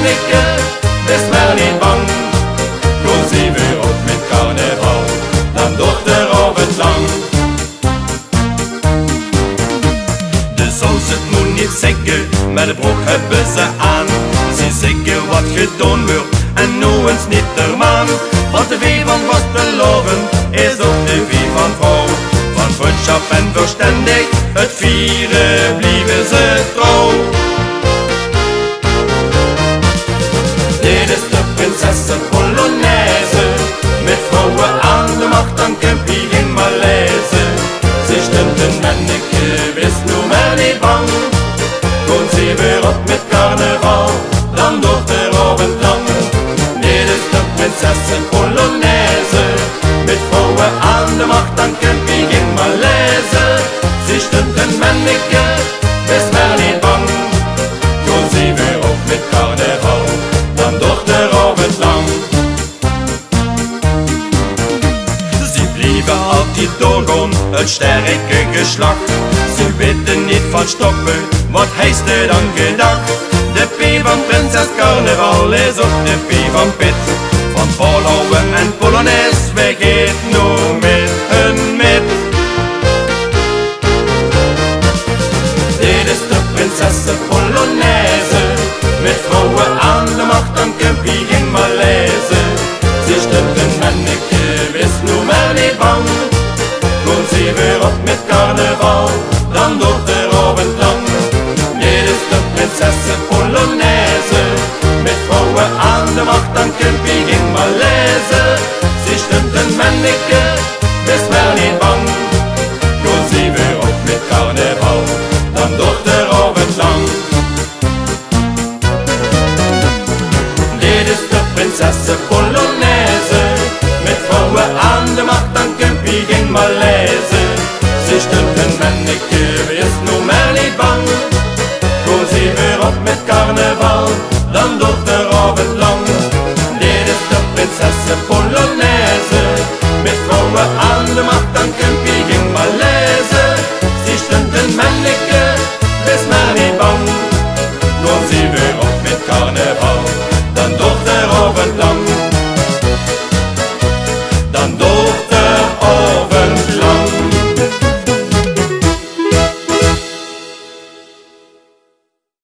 Männeke, das wär nicht bang. Gehen sie wir auf mit Karneval, dann durch der Abend lang. Das soll's nun nicht sagen, met de broek hebben ze aan. Ze zeggen wat gedaan wordt en nou eens niet der man. Want de wee van was beloven is ook de wee van vrouw. Van vriendschap en verstandig, het vieren blijven ze trouw. Dit is de prinsessen Polonaise, met vrouwen aan de macht dan camping in Malaise. Ze stemden Männeke, wist nu maar niet bang. Gaan ze weer op met carnaval, dan door de Abend lang. Dit is de prinsessen Polonaise, met vrouwen aan de macht dan camping in Malaise. Ze stemden Männeke, wist maar niet bang. Gaan ze weer op met carnaval, dan door de Abend lang. Sie blieben altijd doorgaan, het sterke geslacht. Ze weten niet van stoppen, wat heist er dan gedacht? De P van Prinses Carnaval is ook de P van Pit. Van Polauwen en Polonaise, wij geet nu met hun met. Dit is de prinsessen Polonaise, met vrouwen aan de macht dan camping in Malaise. Ze stemden Männeke, wist nu maar niet bang. Gaan ze weer op met carnaval, dan door de Abend lang. Dit is de prinsessen Polonaise, met vrouwen aan de macht dan camping in Malaise. Ze stemden Männeke, wist maar niet bang. Gaan ze weer op met carnaval, dan door de Abend lang. Dit is de prinsessen Polonaise, met vrouwen aan de macht dan camping in Malaise. Ze stemden Männeke, wist nu maar niet bang. Gaan ze weer op met carnaval, dan door de Abend lang. Dit is de prinsessen Polonaise, met vrouwen aan de macht dan camping